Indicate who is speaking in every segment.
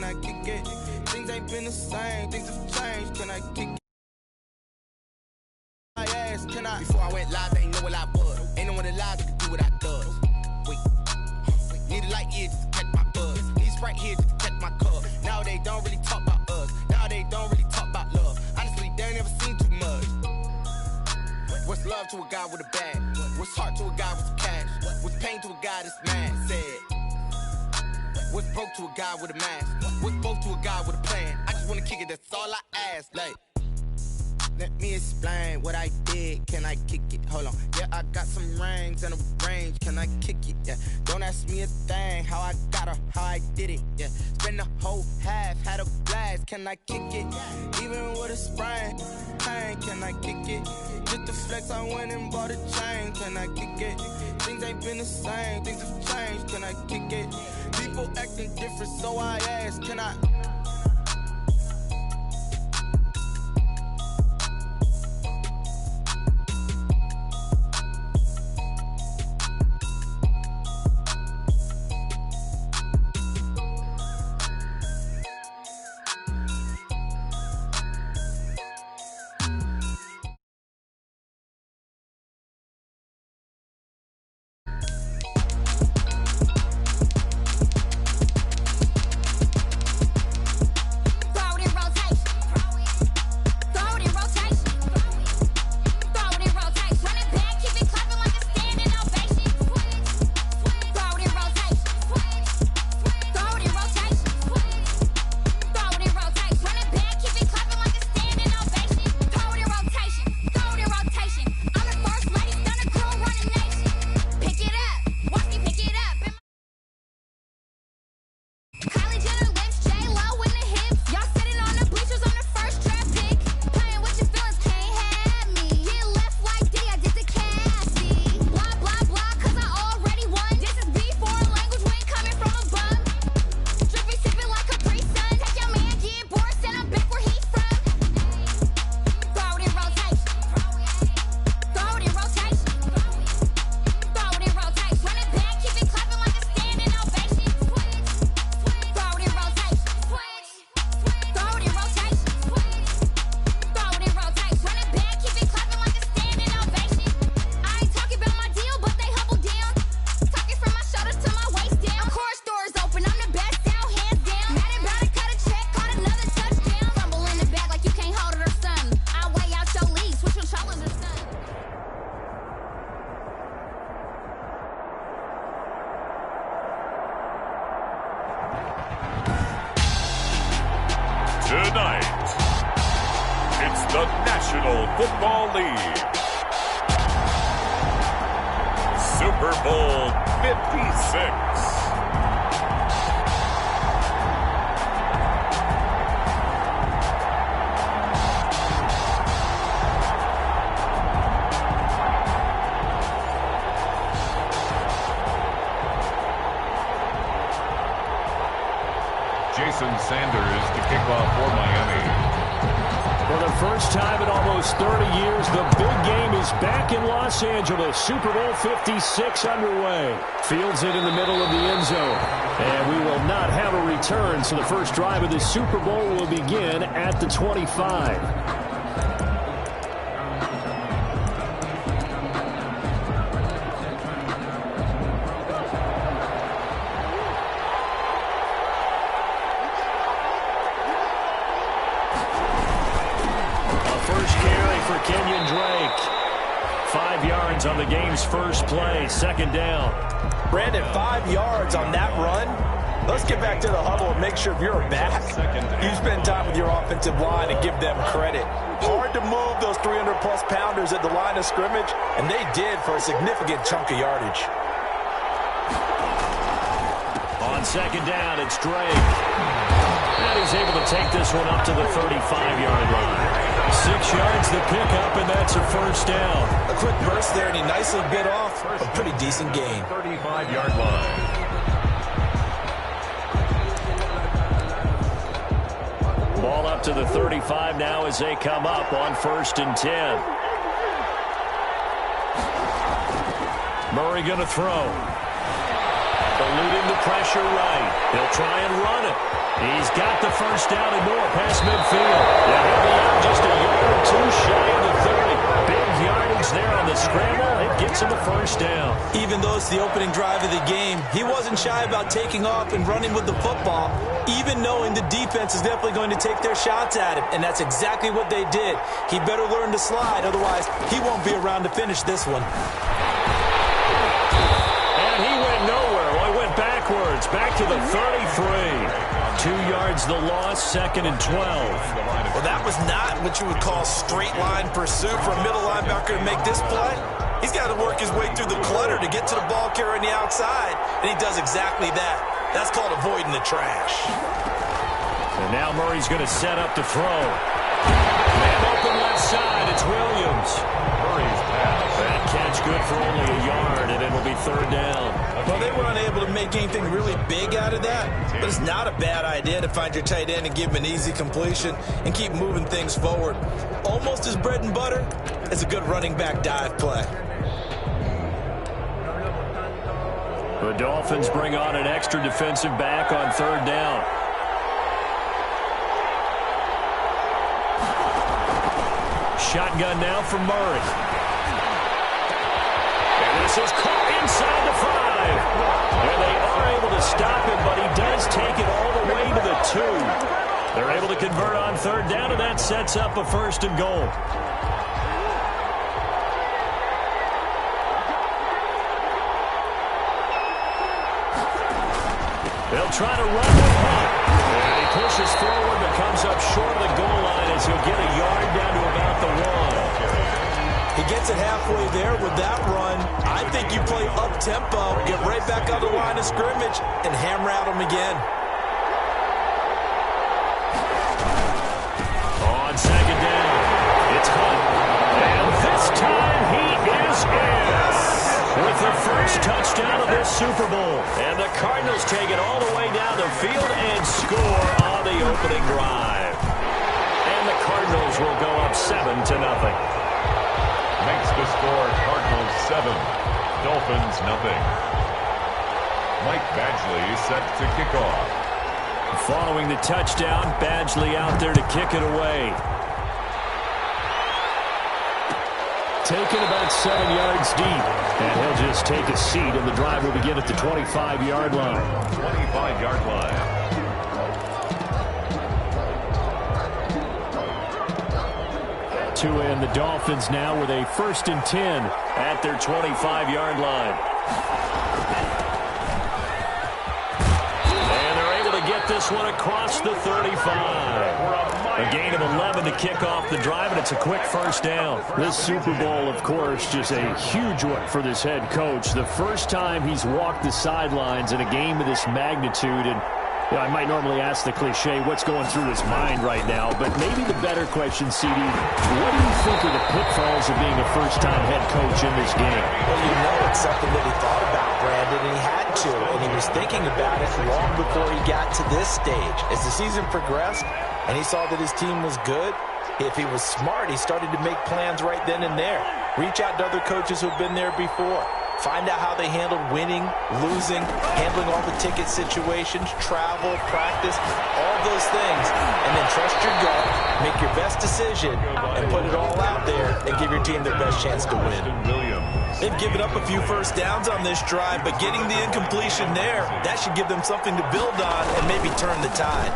Speaker 1: can I kick it? Things ain't been the same, things have changed, can I kick it? My ass, can I? Before I went live, they ain't know what I was. Ain't no one alive that could do what I does. Wait, need a light here just to catch my buzz. Need Sprite here just to catch my cup. Now they don't really talk about us. Now they don't really talk about love. Honestly, they ain't never seen too much. What's love to a guy with a bag? What's heart to a guy with some cash? What's pain to a guy that's mad? Said. What's broke to a guy with a mask? What's both to a guy with a plan? I just wanna kick it, that's all I ask. Like, let me explain what I did. Can I kick it? Hold on. Yeah, I got some rings and a range. Can I kick it? Yeah. Don't ask me a thing. How I got her, how I did it. Yeah. Spend the whole half, had a blast. Can I kick it? Even with a sprain, pain. Can I kick it? Just to flex, I went and bought a chain. Can I kick it? Things ain't been the same. Things have changed. Can I kick it? People acting different, so I ask. Can I?
Speaker 2: Tonight, it's the National Football League Super Bowl 56.
Speaker 3: Jason Sanders to kick off for Miami.
Speaker 4: For the first time in almost 30 years, the big game is back in Los Angeles. Super Bowl 56 underway. Fields it in the middle of the end zone. And we will not have a return, so the first drive of the Super Bowl will begin at the 25. On the game's first play, second down.
Speaker 5: Brandon, 5 yards on that run. Let's get back to the huddle and make sure if you're back, you spend time with your offensive line and give them credit. Hard to move those 300-plus pounders at the line of scrimmage, and they did for a significant chunk of yardage.
Speaker 4: On second down, it's Drake. And he's able to take this one up to the 35-yard line. 6 yards the pickup, and that's a first down.
Speaker 5: A quick burst there, and he nicely bit off a pretty decent gain.
Speaker 3: 35-yard line.
Speaker 4: Ball up to the 35 now as they come up on 1st and 10. Murray going to throw. Eluding the pressure right. He'll try and run it. He's got the first down and more past midfield. Yeah, he'll be out just a yard or two shy of the 30. Big yardage there on the scramble. It gets him a first down.
Speaker 5: Even though it's the opening drive of the game, he wasn't shy about taking off and running with the football, even knowing the defense is definitely going to take their shots at him, and that's exactly what they did. He better learn to slide, otherwise he won't be around to finish this one.
Speaker 4: And he went nowhere. Well, he went backwards, back to the 33. 2 yards the loss, 2nd and 12.
Speaker 5: Well, that was not what you would call straight line pursuit for a middle linebacker to make this play. He's got to work his way through the clutter to get to the ball carrier on the outside, and he does exactly that. That's called avoiding the trash.
Speaker 4: And now Murray's going to set up to throw. Man open left side, it's Williams.
Speaker 3: Murray's pass.
Speaker 4: That catch good for only a yard, and it'll be 3rd down.
Speaker 5: Well, they were unable to make anything really big out of that, but it's not a bad idea to find your tight end and give him an easy completion and keep moving things forward. Almost as bread and butter as a good running back dive play.
Speaker 4: The Dolphins bring on an extra defensive back on 3rd down. Shotgun now from Murray. And this is caught inside the 5. And they are able to stop him, but he does take it all the way to the 2. They're able to convert on 3rd down, and that sets up a 1st and goal. They'll try to run with Hunt. And he pushes forward but comes up short of the goal line as he'll get a yard down to about the 1.
Speaker 5: He gets it halfway there with that run. I think you play up-tempo, get right back on the line of scrimmage, and hammer at him again.
Speaker 4: On 2nd down, it's Hunt. And this time he is in. With the first touchdown of this Super Bowl. And the Cardinals take it all the way down the field and score on the opening drive. And the Cardinals will go up 7-0.
Speaker 3: Makes the score Cardinals 7, Dolphins 0. Mike Badgley set to kick off.
Speaker 4: Following the touchdown, Badgley out there to kick it away. Taken about 7 yards deep. And he'll just take a seat, and the drive will begin at the 25-yard line.
Speaker 3: 25-yard line.
Speaker 4: To end the Dolphins now with a 1st and 10 at their 25-yard line. And they're able to get this one across the 35. A gain of 11 to kick off the drive, and it's a quick 1st down. This Super Bowl, of course, just a huge one for this head coach. The first time he's walked the sidelines in a game of this magnitude, and I might normally ask the cliche, what's going through his mind right now, but maybe the better question, CD, what do you think are the pitfalls of being a first-time head coach in this game?
Speaker 5: Well, you know it's something that he thought about, Brandon, and he had to, and he was thinking about it long before he got to this stage. As the season progressed, and he saw that his team was good, if he was smart, he started to make plans right then and there. Reach out to other coaches who've been there before. Find out how they handled winning, losing, handling all the ticket situations, travel, practice, all those things. And then trust your gut, make your best decision, and put it all out there and give your team their best chance to win. They've given up a few first downs on this drive, but getting the incompletion there, that should give them something to build on and maybe turn the tide.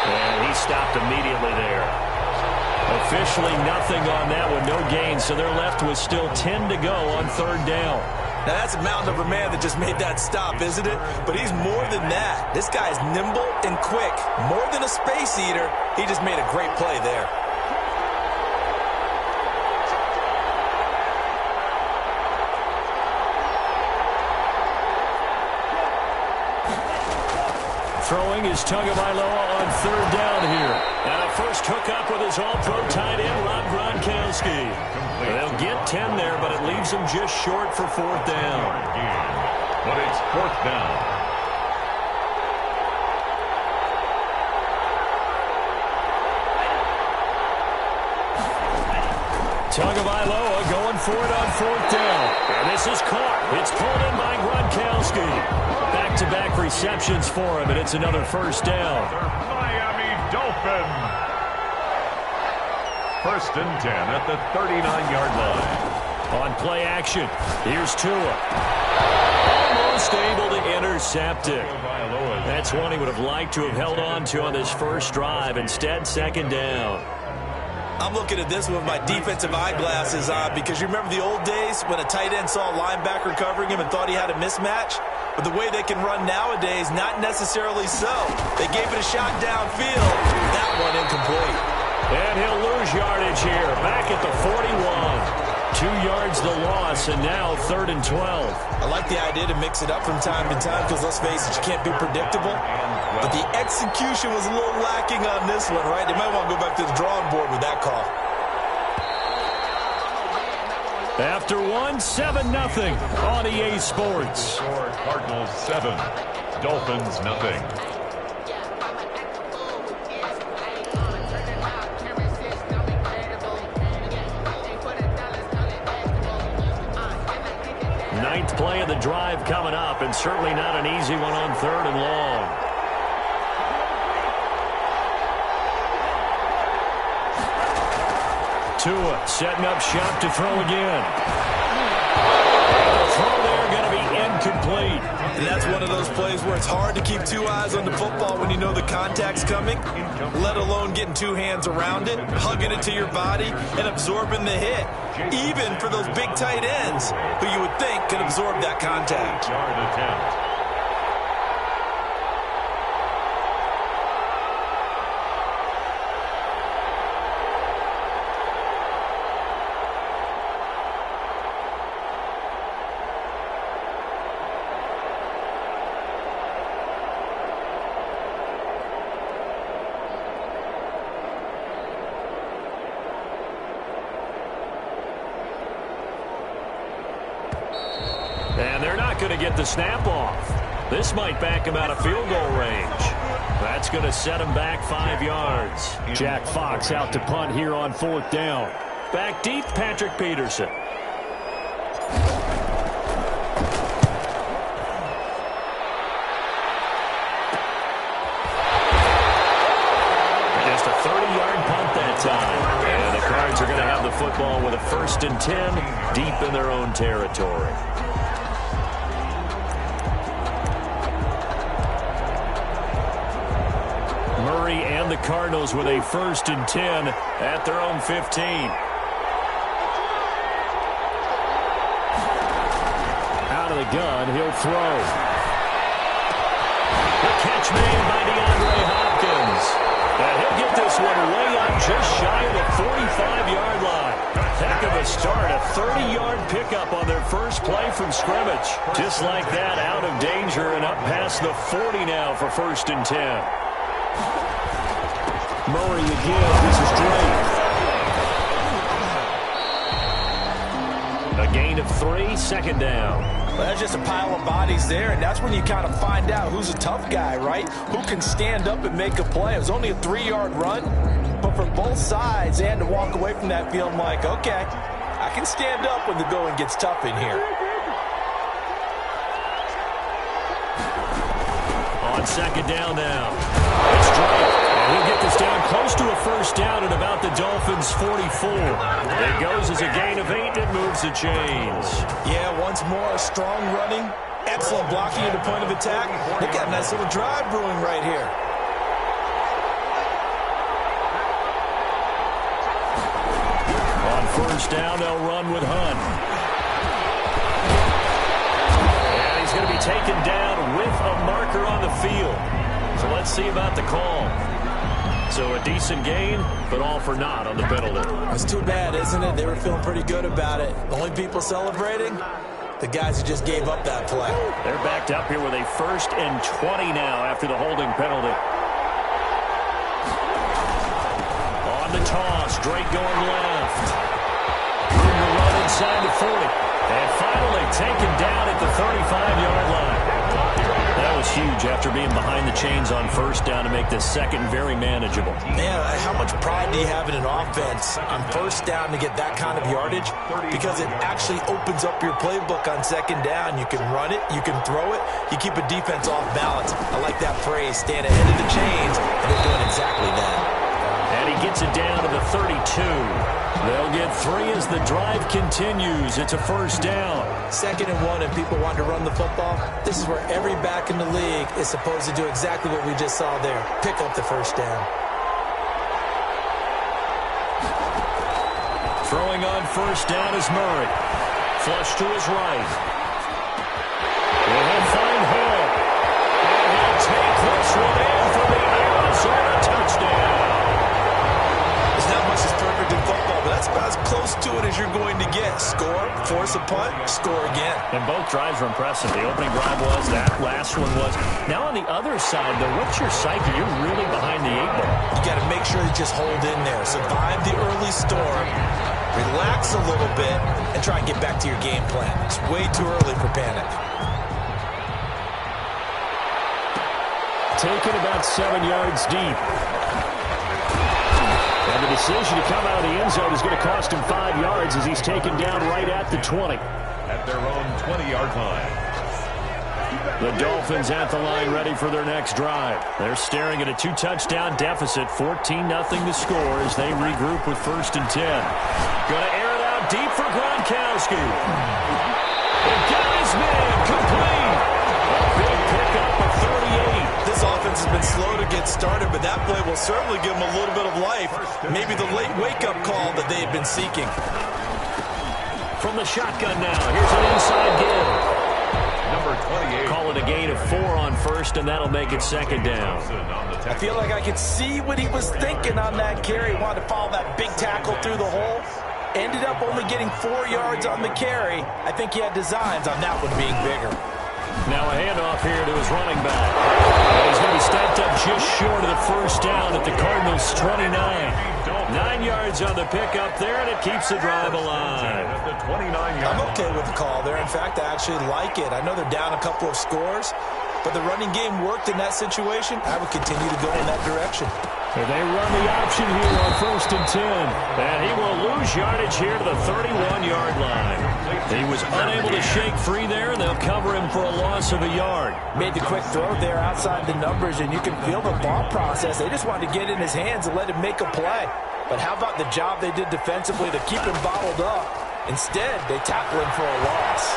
Speaker 4: And he stopped immediately there. Officially nothing on that one, no gain, so they're left with still 10 to go on 3rd down.
Speaker 5: Now that's a mountain of a man that just made that stop, isn't it? But he's more than that. This guy's nimble and quick. More than a space eater, he just made a great play there.
Speaker 4: Throwing is Tagovailoa on 3rd down here. And a first hookup with his all-pro tight end, Rob Gronkowski. They'll get 10 there, but it leaves them just short for 4th down.
Speaker 3: But it's 4th down.
Speaker 4: Tagovailoa going for it on 4th down. And this is caught. It's pulled in by Gronkowski. Back-to-back receptions for him, and it's another 1st down.
Speaker 3: Miami Dolphins. 1st and 10 at the 39-yard line.
Speaker 4: On play action, here's Tua. Almost able to intercept it. That's one he would have liked to have held on to on this first drive. Instead, 2nd down.
Speaker 5: I'm looking at this with my defensive eyeglasses on because you remember the old days when a tight end saw a linebacker covering him and thought he had a mismatch? But the way they can run nowadays, not necessarily so. They gave it a shot downfield. That one incomplete.
Speaker 4: And he'll lose yardage here. Back at the 41. 2 yards the loss, and now 3rd and 12.
Speaker 5: I like the idea to mix it up from time to time because, let's face it, you can't be predictable. But the execution was a little lacking on this one, right? They might want to go back to the drawing board with that call.
Speaker 4: After 7-0 on EA Sports.
Speaker 3: Cardinals 7, Dolphins nothing.
Speaker 4: Ninth play of the drive coming up, and certainly not an easy one on 3rd and long. Tua setting up shop to throw again. The throw there going to be incomplete.
Speaker 5: And that's one of those plays where it's hard to keep 2 eyes on the football when you know the contact's coming, let alone getting 2 hands around it, hugging it to your body, and absorbing the hit. Even for those big tight ends who you would think could absorb that contact.
Speaker 3: Yard attempt.
Speaker 4: And they're not going to get the snap off. This might back him out of field goal range. That's going to set him back 5 yards. Jack Fox out to punt here on 4th down. Back deep, Patrick Peterson. Just a 30-yard punt that time. And the Cards are going to have the football with a 1st and 10 deep in their own territory. Murray and the Cardinals with a 1st and 10 at their own 15. Out of the gun, he'll throw. The catch made by DeAndre Hopkins. And he'll get this one way up just shy of the 45-yard line. Heck of a start, a 30-yard pickup on their first play from scrimmage. Just like that, out of danger and up past the 40 now for 1st and 10. Murray again. This is Drake. A gain of 3, 2nd down.
Speaker 5: Well, that's just a pile of bodies there, and that's when you kind of find out who's a tough guy, right? Who can stand up and make a play. It was only a 3-yard run, but for both sides, they had to walk away from that field like, okay, I can stand up when the going gets tough in here.
Speaker 4: On 2nd down now. It's Drake. And he'll get this down close to a 1st down at about the Dolphins' 44. It goes as a gain of 8. It moves the chains.
Speaker 5: Yeah, once more, a strong running, excellent blocking at the point of attack. They got a nice little drive brewing right here.
Speaker 4: On 1st down, they'll run with Hunt. And he's going to be taken down with a marker on the field. So let's see about the call. So a decent gain, but all for naught on the penalty.
Speaker 5: It's too bad, isn't it? They were feeling pretty good about it. The only people celebrating, the guys who just gave up that play.
Speaker 4: They're backed up here with a 1st and 20 now after the holding penalty. On the toss, Drake going left. Room to run inside the 40. And finally taken down at the 35-yard line. That was was huge after being behind the chains on first down to make this second very manageable.
Speaker 5: Man, how much pride do you have in an offense on first down to get that kind of yardage? Because it actually opens up your playbook on second down. You can run it, you can throw it, you keep a defense off balance. I like that phrase, stand ahead of the chains, and they're doing exactly that.
Speaker 4: And he gets it down to the 32. They'll get 3 as the drive continues. It's a first down.
Speaker 5: 2nd and 1, and people want to run the football. This is where every back in the league is supposed to do exactly what we just saw there. Pick up the first down.
Speaker 4: Throwing on first down is Murray. Flush to his right. He'll find Hill. And he'll take this one in for the Arizona touchdown.
Speaker 5: There's not much that's perfect in football, but that's about as close to it as you're going to get. Score, force a punt, score again.
Speaker 4: And both drives were impressive. The opening drive was, that last one was. Now on the other side, though, what's your psyche? You're really behind the 8 ball.
Speaker 5: You got to make sure you just hold in there. Survive the early storm, relax a little bit, and try and get back to your game plan. It's way too early for panic.
Speaker 4: Taken about 7 yards deep. And the decision to come out of the end zone is going to cost him 5 yards as he's taken down right at the 20.
Speaker 3: At their own 20-yard line.
Speaker 4: The Dolphins at the line ready for their next drive. They're staring at a 2-touchdown deficit, 14-0 to score as they regroup with 1st and 10. Going to air it out deep for Gronkowski. And got his man complete. A big pickup of 38.
Speaker 5: This offense has been slow to get started, but that play will certainly give them a little bit of life. Maybe the late wake-up call that they had been seeking.
Speaker 4: From the shotgun now, here's an inside give.
Speaker 3: Number 28.
Speaker 4: Call it a gain of 4 on first, and that'll make it 2nd down.
Speaker 5: I feel like I could see what he was thinking on that carry. He wanted to follow that big tackle through the hole. Ended up only getting 4 yards on the carry. I think he had designs on that one being bigger.
Speaker 4: Now a handoff here to his running back. And he's going to be stacked up just short of the first down at the Cardinals' 29. 9 yards on the pickup there, and it keeps the drive alive.
Speaker 5: I'm okay with the call there. In fact, I actually like it. I know they're down a couple of scores, but the running game worked in that situation. I would continue to go in that direction.
Speaker 4: And they run the option here on 1st and 10. And he will lose yardage here to the 31-yard line. He was unable to shake free there, and they'll cover him for a loss of a yard.
Speaker 5: Made the quick throw there outside the numbers, and you can feel the thought process. They just wanted to get in his hands and let him make a play. But how about the job they did defensively to keep him bottled up? Instead, they tackle him for a loss.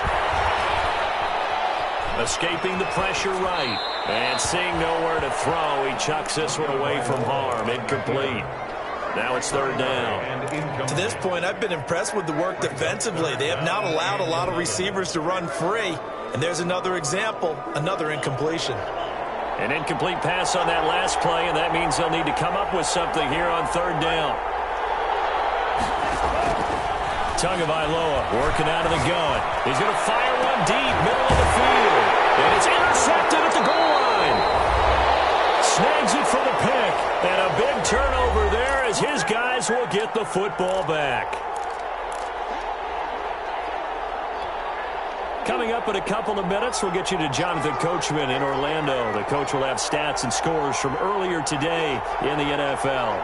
Speaker 4: Escaping the pressure right. And seeing nowhere to throw, he chucks this one away from harm. Incomplete. Now it's 3rd down.
Speaker 5: To this point, I've been impressed with the work defensively. They have not allowed a lot of receivers to run free. And there's another example, another incompletion.
Speaker 4: An incomplete pass on that last play, and that means they'll need to come up with something here on 3rd down. Tagovailoa working out of the gun. He's going to fire one deep, middle of the field. And it's intercepted at the goal line. Snags it for the pick. And a big turnover there as his guys will get the football back. Coming up in a couple of minutes, we'll get you to Jonathan Coachman in Orlando. The coach will have stats and scores from earlier today in the NFL.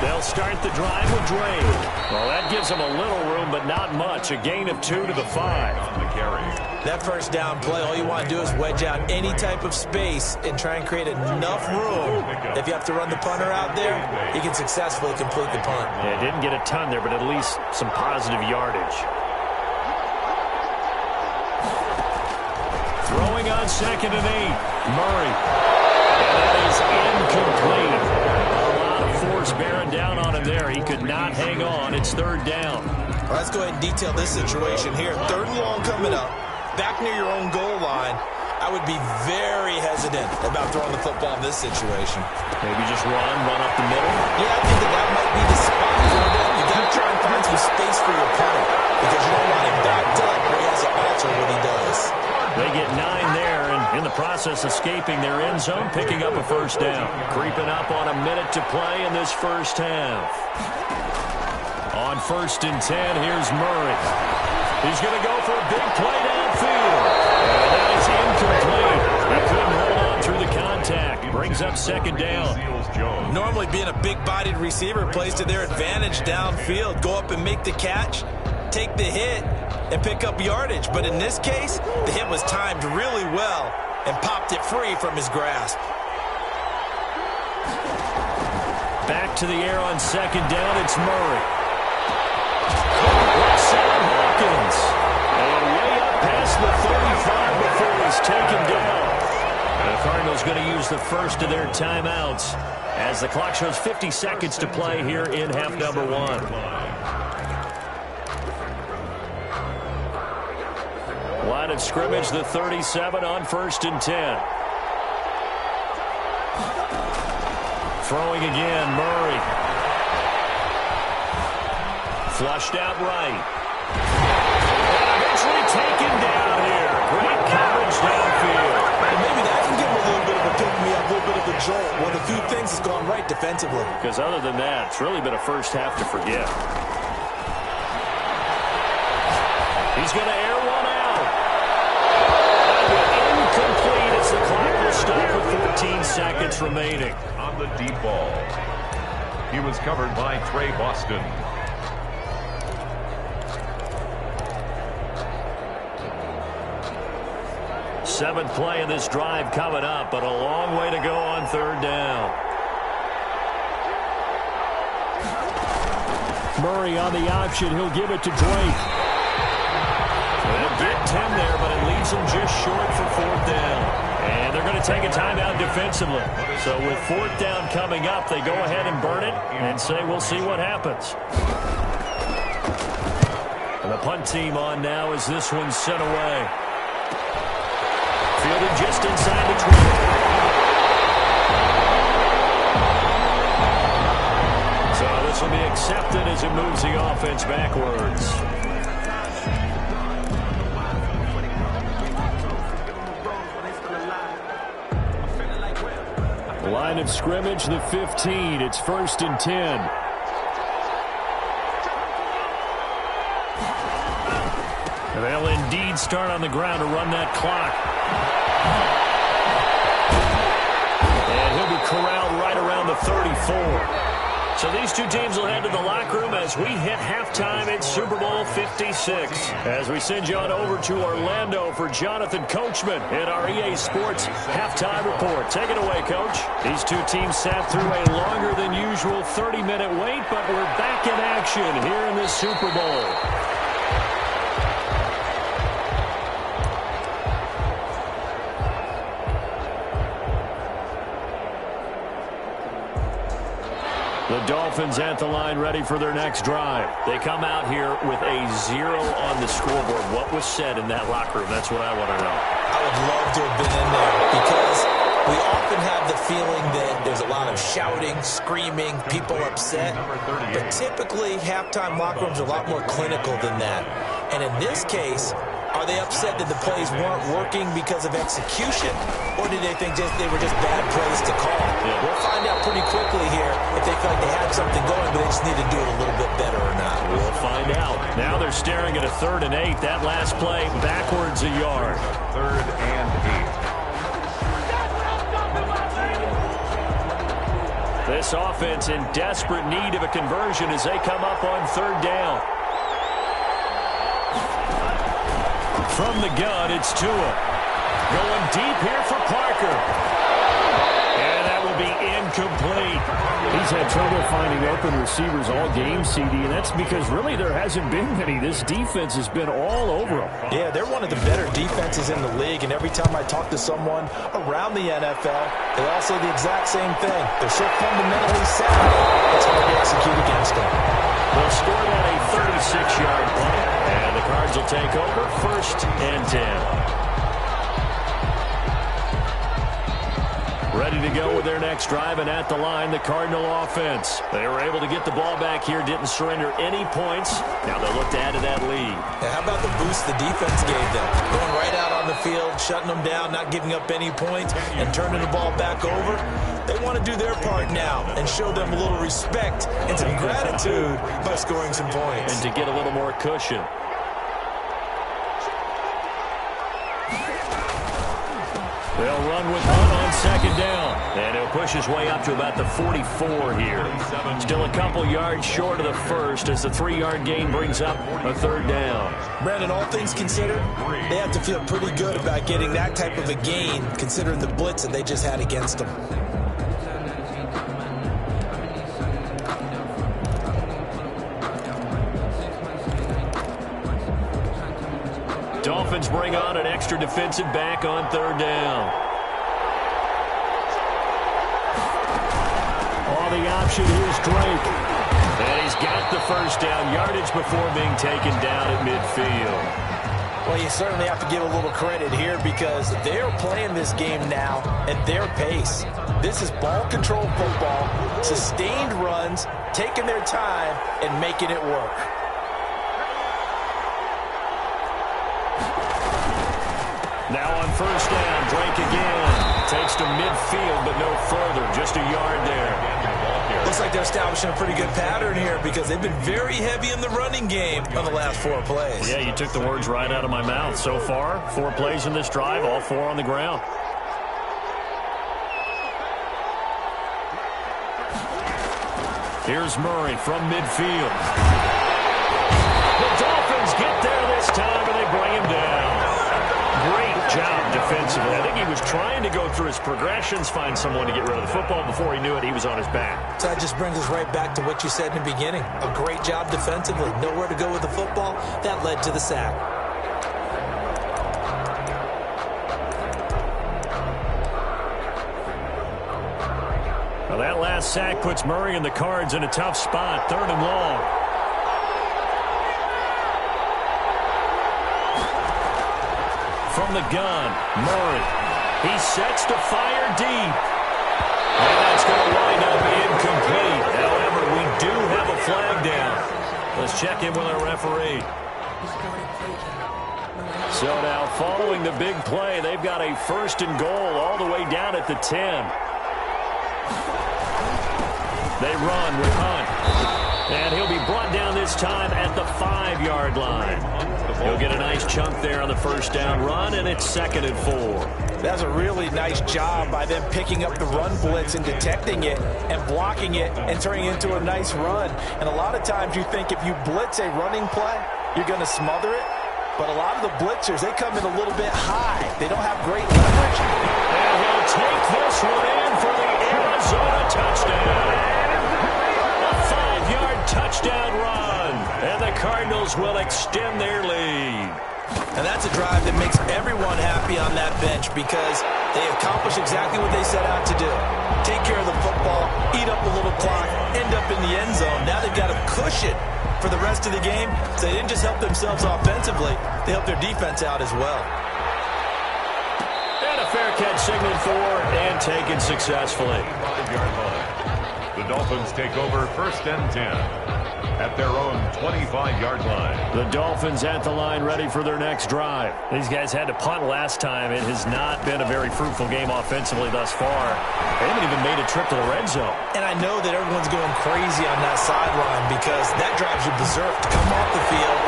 Speaker 4: They'll start the drive with Dre. Well, that gives them a little room, but not much. A gain of 2 to the 5.
Speaker 3: On the carry.
Speaker 5: That first down play, all you want to do is wedge out any type of space and try and create enough room. If you have to run the punter out there, he can successfully complete the punt.
Speaker 4: Yeah, didn't get a ton there, but at least some positive yardage. Throwing on 2nd and 8. Murray. And that is incomplete. A lot of force bearing down on him there. He could not hang on. It's 3rd down.
Speaker 5: Well, let's go ahead and detail this situation here. 3rd and long coming up. Back near your own goal line. I would be very hesitant about throwing the football in this situation.
Speaker 4: Maybe just run up the middle.
Speaker 5: Yeah, I think that might be the spot for them. You got to try and find some space for your opponent because you don't want him backed up where he has to alter what he does.
Speaker 4: They get 9 there, and in the process escaping their end zone, picking up a first down. Creeping up on a minute to play in this first half. On 1st and 10, here's Murray. He's going to go for a big play downfield. And that is incomplete. Brings up second down.
Speaker 5: Normally being a big-bodied receiver plays to their advantage downfield. Go up and make the catch, take the hit, and pick up yardage. But in this case, the hit was timed really well and popped it free from his grasp.
Speaker 4: Back to the air on second down, it's Murray. Sam Hawkins. And way up past the 35 before he's taken down. And the Cardinals going to use the first of their timeouts as the clock shows 50 seconds to play here in half number one. Line of scrimmage, the 37 on 1st and 10. Throwing again, Murray. Flushed out right. And eventually taken down here. Great coverage downfield.
Speaker 5: And maybe that can give him a little bit of a pick-me-up, a little bit of a jolt. One of the few things has gone right defensively.
Speaker 4: Because other than that, it's really been a first half to forget. He's going to air one out. Incomplete as the clock will stop with 14 seconds remaining.
Speaker 3: On the deep ball. He was covered by Trey Boston.
Speaker 4: Seventh play of this drive coming up, but a long way to go on third down. Murray on the option. He'll give it to Drake. They'll get 10 there, but it leaves him just short for fourth down. And they're going to take a timeout defensively. So with fourth down coming up, they go ahead and burn it and say we'll see what happens. And the punt team on now as this one's sent away. Fielded just inside the 20. So this will be accepted as it moves the offense backwards. Line of scrimmage, the 15. It's 1st and 10. And they'll indeed start on the ground to run that clock. And he'll be corralled right around the 34. So these two teams will head to the locker room as we hit halftime in Super Bowl 56. As we send you on over to Orlando for Jonathan Coachman in our EA Sports halftime report. Take it away, Coach. These two teams sat through a longer than usual 30-minute wait, but we're back in action here in the Super Bowl. The Dolphins at the line ready for their next drive. They come out here with a 0 on the scoreboard. What was said in that locker room? That's what I want to know.
Speaker 5: I would love to have been in there because we often have the feeling that there's a lot of shouting, screaming, people upset. But typically, halftime locker rooms are a lot more clinical than that. And in this case, are they upset that the plays weren't working because of execution? Or did they think they were just bad plays to call?
Speaker 4: Yeah.
Speaker 5: We'll find out pretty quickly here if they feel like they had something going, but they just need to do it a little bit better or not.
Speaker 4: We'll find out. Now they're staring at a 3rd and 8. That last play backwards a yard.
Speaker 3: 3rd and 8.
Speaker 4: This offense in desperate need of a conversion as they come up on 3rd down. From the gun, it's Tua. Going deep here for Parker. And that will be incomplete.
Speaker 6: He's had trouble finding open receivers all game, CD, and that's because really there hasn't been many. This defense has been all over them.
Speaker 5: Yeah, they're one of the better defenses in the league, and every time I talk to someone around the NFL, they all say the exact same thing. They're so fundamentally sound, it's hard to execute against them.
Speaker 4: They'll score that a 36-yard punt, and the Cards will take over 1st and 10. Ready to go with their next drive, and at the line, the Cardinal offense. They were able to get the ball back here, didn't surrender any points. Now they'll look to add to that lead.
Speaker 5: Yeah, how about the boost the defense gave them? Going right out on the field, shutting them down, not giving up any points, and turning the ball back over. They want to do their part now and show them a little respect and some gratitude by scoring some points.
Speaker 4: And to get a little more cushion. They'll run with one on second down. And he'll push his way up to about the 44 here. Still a couple yards short of the first as the 3-yard gain brings up a third down.
Speaker 5: Brandon, all things considered, they have to feel pretty good about getting that type of a gain considering the blitz that they just had against them.
Speaker 4: Dolphins bring on an extra defensive back on third down. Oh, the option here's Drake. And he's got the first down yardage before being taken down at midfield.
Speaker 5: Well, you certainly have to give a little credit here because they're playing this game now at their pace. This is ball control football, sustained runs, taking their time and making it work.
Speaker 4: Now on first down, Drake again. Takes to midfield, but no further. Just a yard there.
Speaker 5: Looks like they're establishing a pretty good pattern here because they've been very heavy in the running game on the last 4 plays.
Speaker 4: Yeah, you took the words right out of my mouth. So far, 4 plays in this drive, all 4 on the ground. Here's Murray from midfield. The Dolphins get there this time, and they bring him down. Great job defensively. I think he was trying to go through his progressions, find someone to get rid of the football. Before he knew it, he was on his back.
Speaker 5: So that just brings us right back to what you said in the beginning. A great job defensively. Nowhere to go with the football. That led to the sack.
Speaker 4: Well, that last sack puts Murray and the Cards in a tough spot. 3rd and long. From the gun, Murray. He sets to fire deep. And that's going to wind up incomplete. However, we do have a flag down. Let's check in with our referee. So now, following the big play, they've got a 1st and goal all the way down at the 10. They run with Hunt. And he'll be brought down this time at the 5-yard line. He'll get a nice chunk there on the first down run, and it's 2nd and 4.
Speaker 5: That's a really nice job by them picking up the run blitz and detecting it and blocking it and turning it into a nice run. And a lot of times you think if you blitz a running play, you're going to smother it. But a lot of the blitzers, they come in a little bit high. They don't have great leverage.
Speaker 4: And he'll take this one in for the Arizona touchdown. A 5-yard touchdown run. And the Cardinals will extend their lead.
Speaker 5: And that's a drive that makes everyone happy on that bench because they accomplish exactly what they set out to do. Take care of the football, eat up a little clock, end up in the end zone. Now they've got a cushion for the rest of the game. So they didn't just help themselves offensively, they helped their defense out as well.
Speaker 4: And a fair catch signaled for and taken successfully.
Speaker 3: 5-yard line. The Dolphins take over 1st and 10. At their own 25-yard line.
Speaker 4: The Dolphins at the line ready for their next drive. These guys had to punt last time. It has not been a very fruitful game offensively thus far. They haven't even made a trip to the red zone.
Speaker 5: And I know that everyone's going crazy on that sideline because that drives you berserk to come off the field,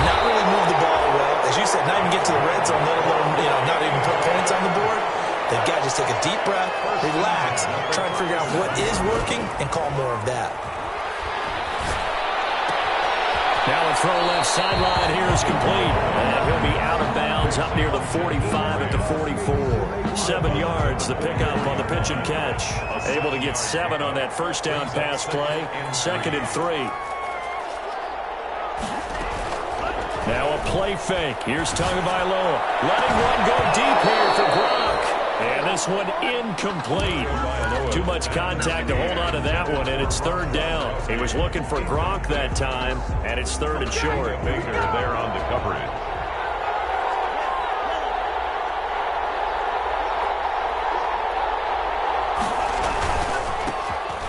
Speaker 5: not really move the ball well. As you said, not even get to the red zone, let alone, not even put points on the board. They've got to just take a deep breath, relax, try and figure out what is working, and call more of that.
Speaker 4: Now a throw left sideline here is complete. And he'll be out of bounds up near the 45 at the 44. 7 yards, the pickup on the pitch and catch. Able to get 7 on that first down pass play. 2nd and 3. Now a play fake. Here's Tagovailoa. Letting one go deep here for Gronk. And this one incomplete. Too much contact to hold on to that one, and it's 3rd down. He was looking for Gronk that time, and it's 3rd and short.
Speaker 3: Baker there on the coverage.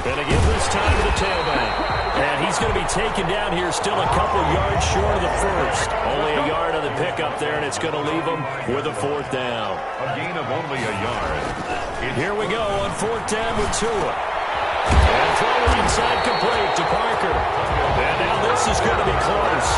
Speaker 4: And again this time to the tailback. And he's going to be taken down here still a couple yards short of the first. Only a yard on the pickup there, and it's going to leave him with a 4th down.
Speaker 3: A gain of only a yard.
Speaker 4: Here we go on 4th down with Tua. And throw inside complete to Parker. And now this is going to be close.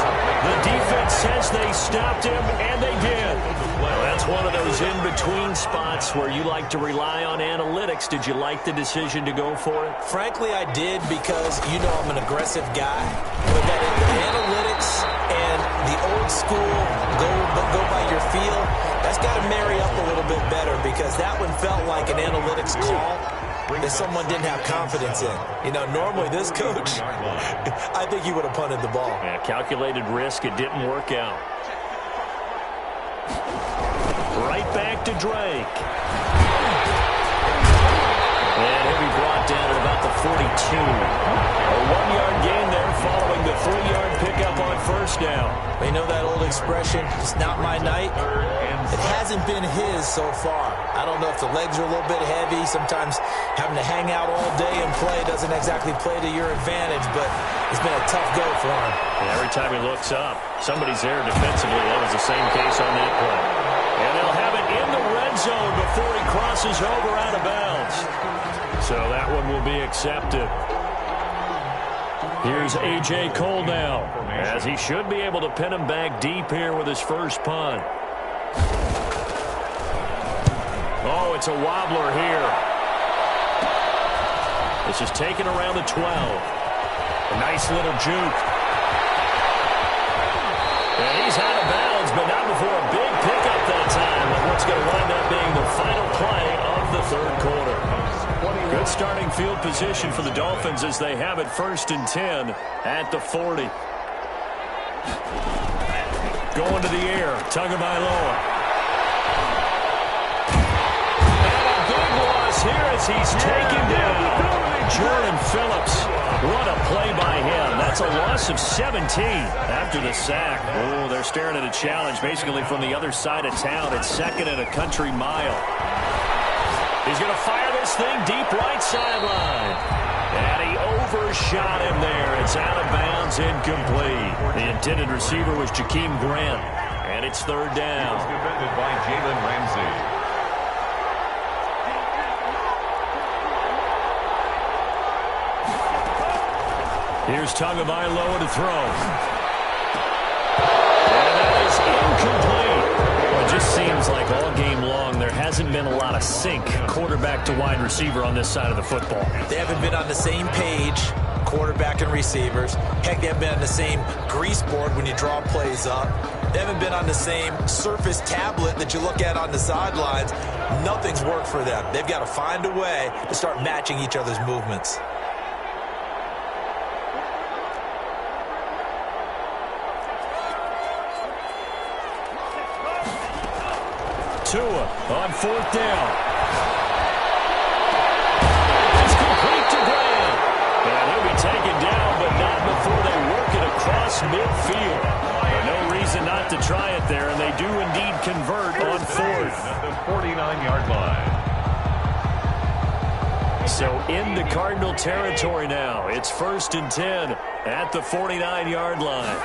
Speaker 4: The defense says they stopped him, and they did. Well, that's one of those in-between spots where you like to rely on analytics. Did you like the decision to go for it?
Speaker 5: Frankly, I did, because you know I'm an aggressive guy. But that the analytics and the old school go by your feel, that's got to marry up a little bit better, because that one felt like an analytics call that someone didn't have confidence in. You know, normally this coach, I think he would have punted the ball.
Speaker 4: Yeah, calculated risk. It didn't work out. Right back to Drake. And he'll be brought down at about the 42. A 1-yard gain there following the 3-yard pickup on first down.
Speaker 5: You know that old expression, it's not my night? It hasn't been his so far. I don't know if the legs are a little bit heavy. Sometimes having to hang out all day and play doesn't exactly play to your advantage, but it's been a tough go for him.
Speaker 4: And every time he looks up, somebody's there defensively. That was the same case on that play. And they'll have it in the red zone before he crosses over out of bounds. So that one will be accepted. Here's A.J. Cole now, as he should be able to pin him back deep here with his first punt. Oh, it's a wobbler here. This is taken around the 12. A nice little juke. And he's out of bounds, but not before a big pickup that time. And what's going to wind up being the final play of the third quarter. Good starting field position for the Dolphins as they have it 1st and 10 at the 40. Going to the air, Tagovailoa. And a big loss here as he's taken down. Jordan Phillips. What a play by him. That's a loss of 17 after the sack. Oh, they're staring at a challenge basically from the other side of town. It's 2nd and a country mile. He's going to fire this thing deep right sideline. And he overshot him there. It's out of bounds, incomplete. The intended receiver was Jakeem Grant. And it's 3rd down.
Speaker 3: It's defended by Jalen Ramsey.
Speaker 4: Here's Tagovailoa to throw. And that is incomplete. Well, it just seems like all game long there hasn't been a lot of sync quarterback to wide receiver on this side of the football.
Speaker 5: They haven't been on the same page, quarterback and receivers. Heck, they haven't been on the same grease board when you draw plays up. They haven't been on the same surface tablet that you look at on the sidelines. Nothing's worked for them. They've got to find a way to start matching each other's movements.
Speaker 4: Tua on 4th down. It's complete to Grant. And he'll be taken down, but not before they work it across midfield. No reason not to try it there, and they do indeed convert on 4th.
Speaker 3: At the 49-yard line.
Speaker 4: So into Cardinal territory now. It's 1st and 10 at the 49-yard line.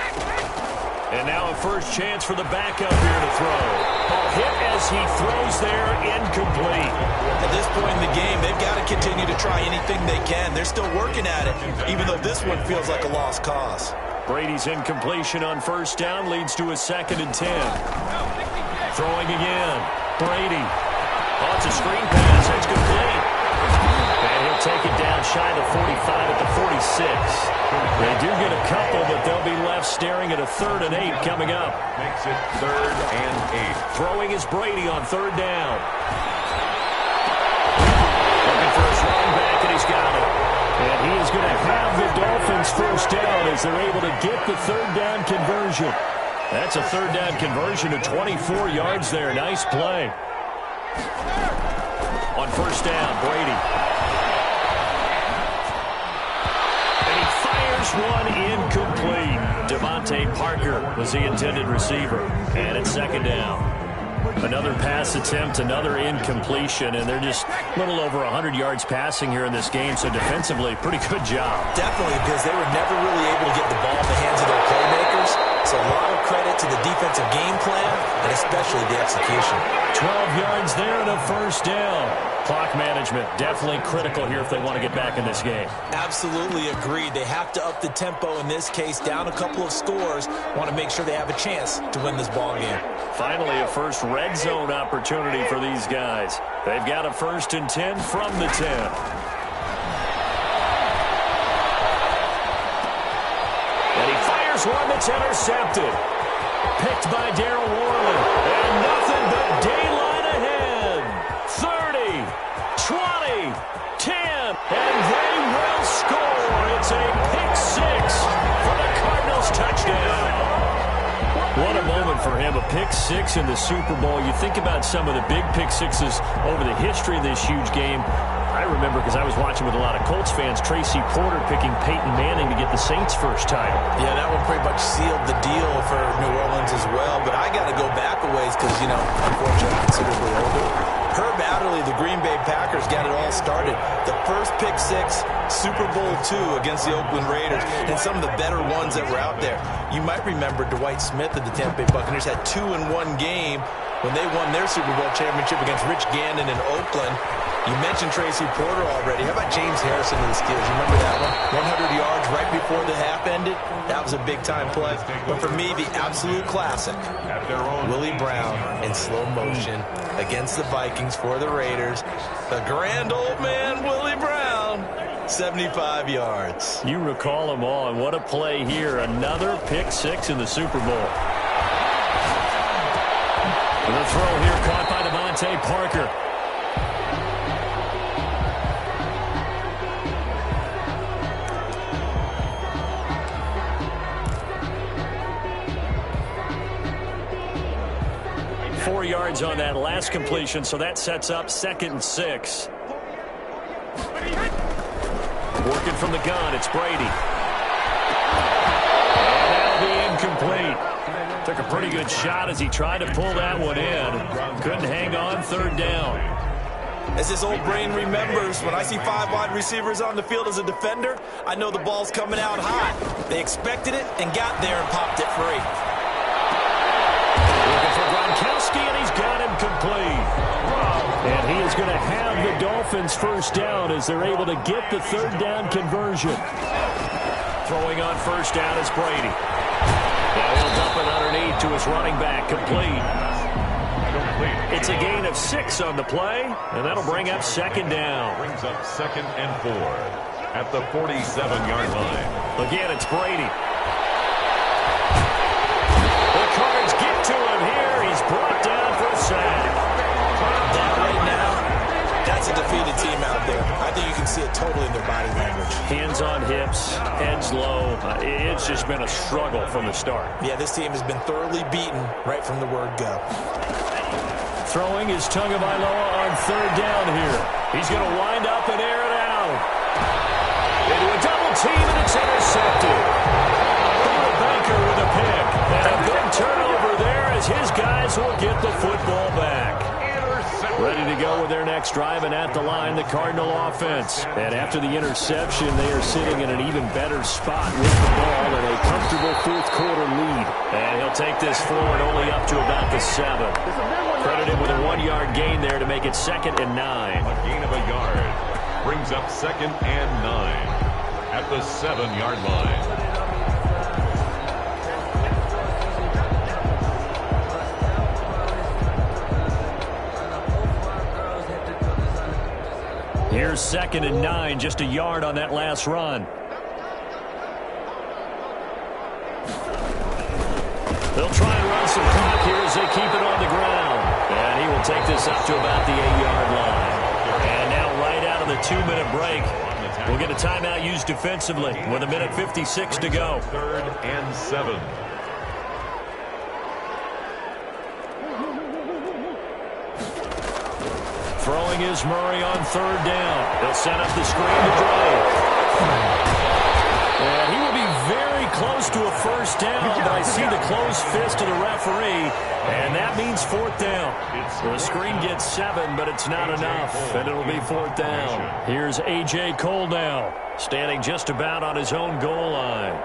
Speaker 4: And now a first chance for the backup here to throw. A hit as he throws there, incomplete.
Speaker 5: At this point in the game, they've got to continue to try anything they can. They're still working at it, even though this one feels like a lost cause.
Speaker 4: Brady's incompletion on 1st down leads to a 2nd and 10. Throwing again. Brady. Oh, it's a screen pass. It's complete. And he'll take it down shy of the 45 at the 46. They do get a couple, but they'll be left staring at a 3rd and 8 coming up.
Speaker 3: Makes it 3rd and 8.
Speaker 4: Throwing is Brady on 3rd down. Looking for his running back, and he's got it. And he is going to have the Dolphins 1st down as they're able to get the 3rd down conversion. That's a 3rd down conversion of 24 yards there. Nice play. On 1st down, Brady. One incomplete. Devontae Parker was the intended receiver. And it's 2nd down. Another pass attempt, another incompletion, and they're just a little over 100 yards passing here in this game, so defensively, pretty good job.
Speaker 5: Definitely, because they were never really able to get the ball in the hands of their playmakers. So a lot of credit to the defensive game plan and especially the execution.
Speaker 4: 12 yards there and a first down. Clock management definitely critical here if they want to get back in this game.
Speaker 5: Absolutely agreed. They have to up the tempo in this case, down a couple of scores. Want to make sure they have a chance to win this ball game.
Speaker 4: Finally, a first red zone opportunity for these guys. They've got a 1st and 10 from the 10. And he fires one that's intercepted. Picked by Darryl Worley. And nothing but daylight ahead. 30, 20, 10, and they will score. It's a pick six for the Cardinals touchdown. What a moment for him, a pick six in the Super Bowl. You think about some of the big pick sixes over the history of this huge game. I remember, because I was watching with a lot of Colts fans, Tracy Porter picking Peyton Manning to get the Saints' first title.
Speaker 5: Yeah, that one pretty much sealed the deal for New Orleans as well. But I got to go back a ways because, you know, unfortunately, I'm considerably older. Herb Adderley, the Green Bay Packers, got it all started. The first pick six, Super Bowl II against the Oakland Raiders, and some of the better ones that were out there. You might remember Dwight Smith of the Tampa Bay Buccaneers had 2 in one game when they won their Super Bowl championship against Rich Gannon in Oakland. You mentioned Tracy Porter already. How about James Harrison of the Steelers? You remember that one? 100 yards right before the half ended? That was a big-time play. But for me, the absolute classic, Willie Brown in slow motion against the Vikings for the Raiders. The grand old man, Willie Brown, 75 yards.
Speaker 4: You recall them all, and what a play here. Another pick six in the Super Bowl. The throw here caught by Devontae Parker. Yards on that last completion, so that sets up 2nd and 6. Working from the gun, it's Brady. And that'll be incomplete. Took a pretty good shot as he tried to pull that one in. Couldn't hang on, 3rd down.
Speaker 5: As this old brain remembers, when I see 5 wide receivers on the field as a defender, I know the ball's coming out hot. They expected it and got there and popped it free.
Speaker 4: And he's got him complete. And he is going to have the Dolphins' first down as they're able to get the 3rd down conversion. Throwing on 1st down is Brady. Now he'll dump it underneath to his running back, complete. It's a gain of 6 on the play, and that'll bring up 2nd down.
Speaker 3: Brings up 2nd and 4 at the 47-yard line.
Speaker 4: Again, it's Brady. The Cards get to him here. He's brought down for a sack.
Speaker 5: That right now, that's a defeated team out there. I think you can see it totally in their body language.
Speaker 4: Hands on hips, heads low. It's just been a struggle from the start.
Speaker 5: Yeah, this team has been thoroughly beaten right from the word go.
Speaker 4: Throwing is Tagovailoa on 3rd down here. He's going to wind up and air it out. Into a double team, and it's intercepted. Baker with a pick. And a big turnover there as his guys will get the football back. Ready to go with their next drive, and at the line, the Cardinal offense. And after the interception, they are sitting in an even better spot with the ball and a comfortable 4th quarter lead. And he'll take this forward only up to about the 7. Credited with a 1-yard gain there to make it 2nd and 9.
Speaker 3: A gain of a yard brings up 2nd and 9 at the 7-yard line.
Speaker 4: Here's 2nd and 9, just a yard on that last run. They'll try and run some clock here as they keep it on the ground. And he will take this up to about the 8-yard line. And now right out of the 2-minute break, we'll get a timeout used defensively with 1:56 to go.
Speaker 3: 3rd and 7.
Speaker 4: Throwing is Murray on 3rd down. They'll set up the screen to Drake. And he will be very close to a 1st down, but I see the closed fist of the referee, and that means 4th down. The screen gets 7, but it's not enough, and it'll be 4th down. Here's A.J. Cole now, standing just about on his own goal line.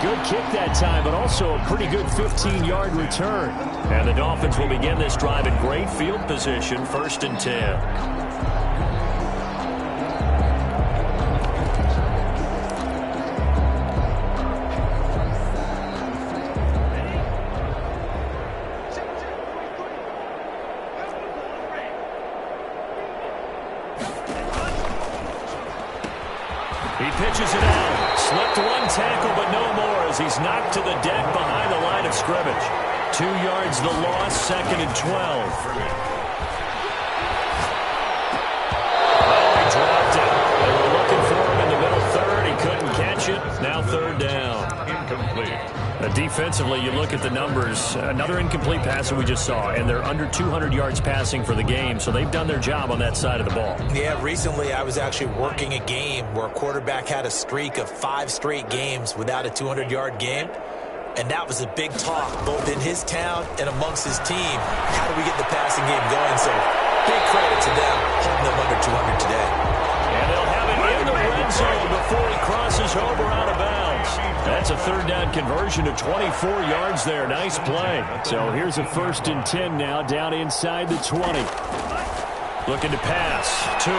Speaker 4: good kick that time, but also a pretty good 15-yard return. And the Dolphins will begin this drive in great field position, 1st and 10. He pitches it out. Slipped one tackle, but no more as he's knocked to the deck behind the line of scrimmage. 2 yards the loss, 2nd and 12. Oh, he dropped it. They were looking for him in the middle third. He couldn't catch it. Now 3rd down.
Speaker 3: Incomplete.
Speaker 4: Defensively, you look at the numbers. Another incomplete pass that we just saw, and they're under 200 yards passing for the game, so they've done their job on that side of the ball.
Speaker 5: Yeah, recently I was actually working a game where a quarterback had a streak of 5 straight games without a 200-yard game, and that was a big talk, both in his town and amongst his team. How do we get the passing game going? So big credit to them holding them under 200 today.
Speaker 4: And they'll have it in the red zone before he crosses over out of bounds. That's a 3rd down conversion to 24 yards there. Nice play. So here's a 1st and 10 now, down inside the 20. Looking to pass. Tua.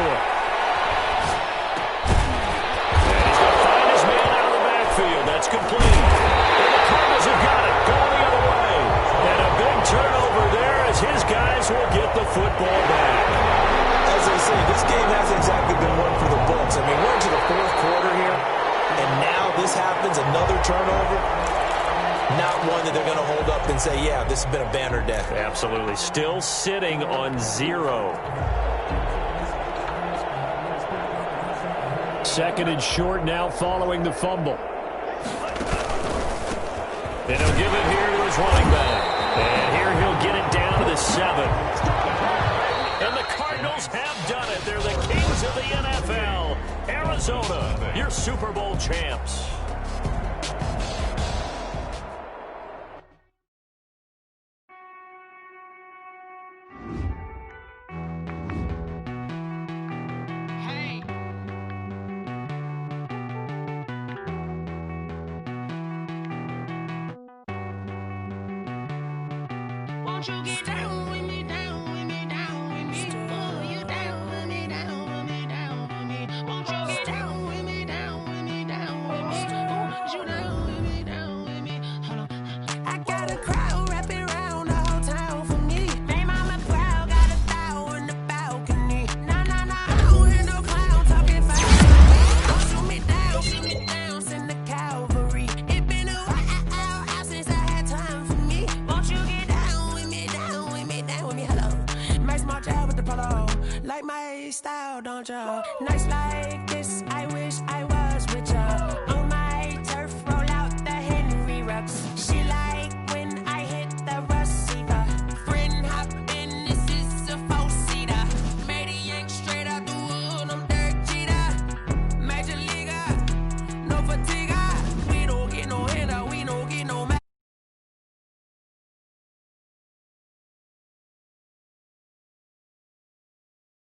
Speaker 4: And he's going to find his man out of the backfield. That's complete. And the Cardinals have got it. Going the other way. And a big turnover there as his guys will get the football back.
Speaker 5: As I say, this game hasn't exactly been one for the books. I mean, we're into the 4th quarter here, and now this happens, another turnover. Not one that they're going to hold up and say, yeah, this has been a banner day.
Speaker 4: Absolutely. Still sitting on 0. 2nd and short now following the fumble. And he'll give it here to his running back. And here he'll get it down to the 7. And the Cardinals have done it. They're the kings of the NFL. Arizona, your Super Bowl champs.
Speaker 7: Won't you get down with me, down with me, down with me? Oh, you down with me, down with me, down with me. Won't you get down with me, down with me, down with me? Oh, you down with me, down with me? Hold on. I got a crowd wrapping around the whole town for me. Name on my crowd, got a thou in the balcony. Nah, nah, nah, I don't hear no clown talking fast. Don't shoot me down, send the cavalry. It been a while since I had time for me. Won't you get down with me, down with me, down with me? Hello, nice march out with the polo, like my style, don't you? Nice